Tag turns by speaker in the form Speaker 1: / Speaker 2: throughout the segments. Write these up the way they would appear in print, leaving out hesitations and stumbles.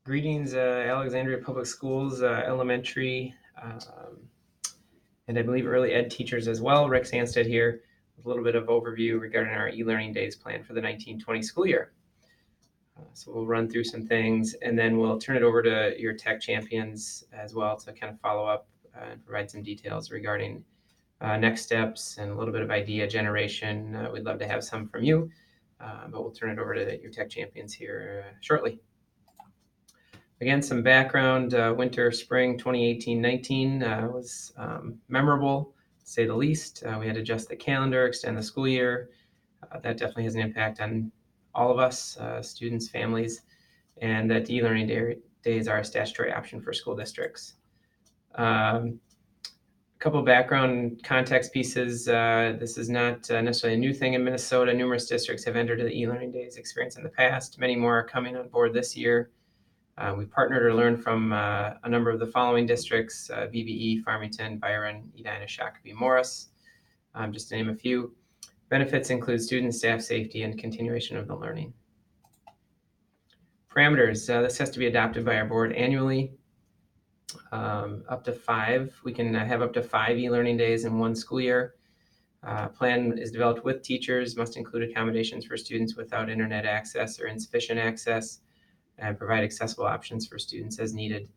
Speaker 1: Greetings, Alexandria Public Schools, elementary, and I believe early ed teachers as well. Rick Sandstead here with a little bit of overview regarding our e-learning days plan for the 1920 school year. So we'll run through some things and then we'll turn it over to your tech champions as well to kind of follow up and provide some details regarding next steps and a little bit of idea generation. We'd love to have some from you, but we'll turn it over to your tech champions here shortly. Again, some background, winter, spring 2018-19 was memorable, to say the least. We had to adjust the calendar, extend the school year. That definitely has an impact on all of us, students, families, and that e-learning days are a statutory option for school districts. A couple of background context pieces. This is not necessarily a new thing in Minnesota. Numerous districts have entered the e-learning days experience in the past. Many more are coming on board this year. We partnered or learned from a number of the following districts: VBE, Farmington, Byron, Edina, Shakopee, Morris, just to name a few. Benefits include student staff safety and continuation of the learning. Parameters, this has to be adopted by our board annually. Up to 5, we can have up to 5 e-learning days in one school year. Plan is developed with teachers, must include accommodations for students without internet access or insufficient access, and provide accessible options for students as needed.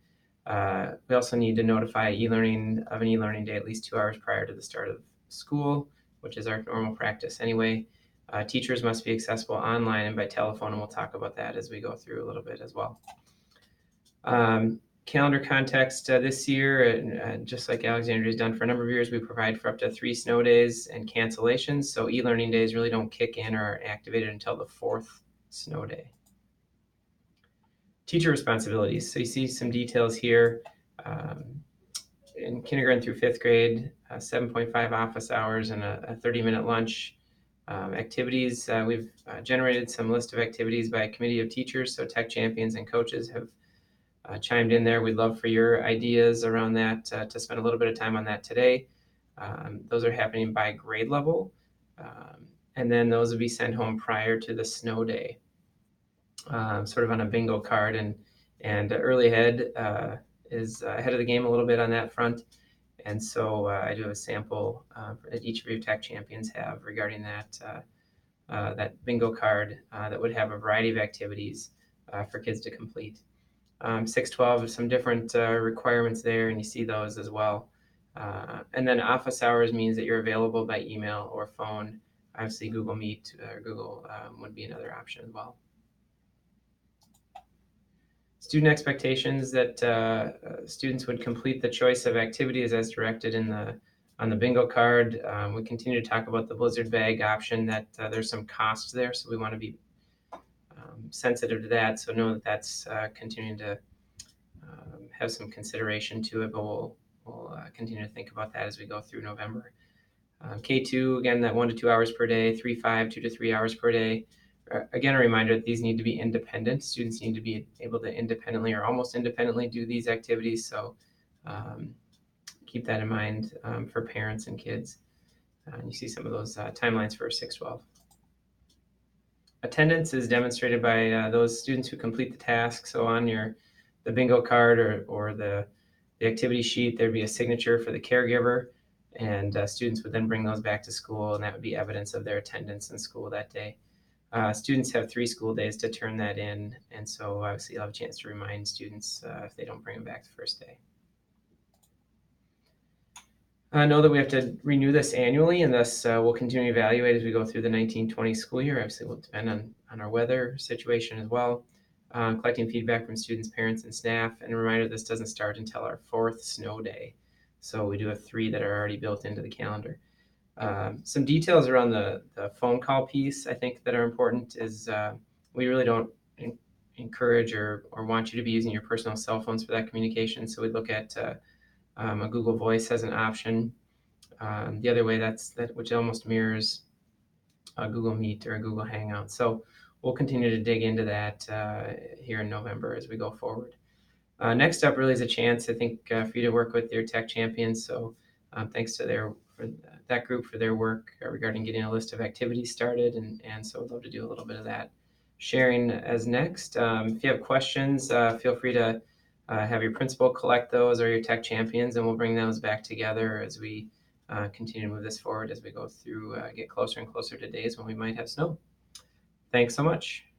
Speaker 1: We also need to notify e-learning of an e-learning day at least 2 hours prior to the start of school, which is our normal practice anyway. Teachers must be accessible online and by telephone, and we'll talk about that as we go through a little bit as well. Calendar context this year, just like Alexandria has done for a number of years, we provide for up to 3 snow days and cancellations. So e-learning days really don't kick in or are activated until the 4th snow day. Teacher responsibilities. So you see some details here. In kindergarten through 5th grade, 7.5 office hours and a 30-minute lunch. Activities, we've generated some list of activities by a committee of teachers, so tech champions and coaches have chimed in there. We'd love for your ideas around that, to spend a little bit of time on that today. Those are happening by grade level, and then those will be sent home prior to the snow day. Sort of on a bingo card, and early ahead is ahead of the game a little bit on that front. And so I do have a sample that each of your tech champions have regarding that bingo card that would have a variety of activities for kids to complete. 612, some different requirements there, and you see those as well. And then office hours means that you're available by email or phone. Obviously, Google Meet or Google would be another option as well. Student expectations that students would complete the choice of activities as directed on the bingo card. We continue to talk about the Blizzard bag option, that there's some cost there, so we want to be sensitive to that. So know that that's continuing to have some consideration to it, but we'll continue to think about that as we go through November. K2, again, that 1 to 2 hours per day, 3-5, 2 to 3 hours per day. Again, a reminder that these need to be independent. Students need to be able to independently or almost independently do these activities. So keep that in mind for parents and kids. You see some of those timelines for 612. Attendance is demonstrated by those students who complete the task. So on the bingo card or the activity sheet, there'd be a signature for the caregiver, and students would then bring those back to school, and that would be evidence of their attendance in school that day. Students have 3 school days to turn that in, and so obviously you'll have a chance to remind students if they don't bring them back the first day. Know that we have to renew this annually, and thus we'll continue to evaluate as we go through the 1920 school year. Obviously, it will depend on our weather situation as well. Collecting feedback from students, parents, and staff. And a reminder, this doesn't start until our 4th snow day. So we do have 3 that are already built into the calendar. Some details around the phone call piece, I think, that are important is we really don't encourage or want you to be using your personal cell phones for that communication. So we look at a Google Voice as an option. The other way, which almost mirrors a Google Meet or a Google Hangout. So we'll continue to dig into that here in November as we go forward. Next up really is a chance, I think, for you to work with your tech champions. So thanks to that group for their work regarding getting a list of activities started. And so I'd love to do a little bit of that sharing as next. If you have questions, feel free to have your principal collect those or your tech champions, and we'll bring those back together as we continue to move this forward as we go through, get closer and closer to days when we might have snow. Thanks so much.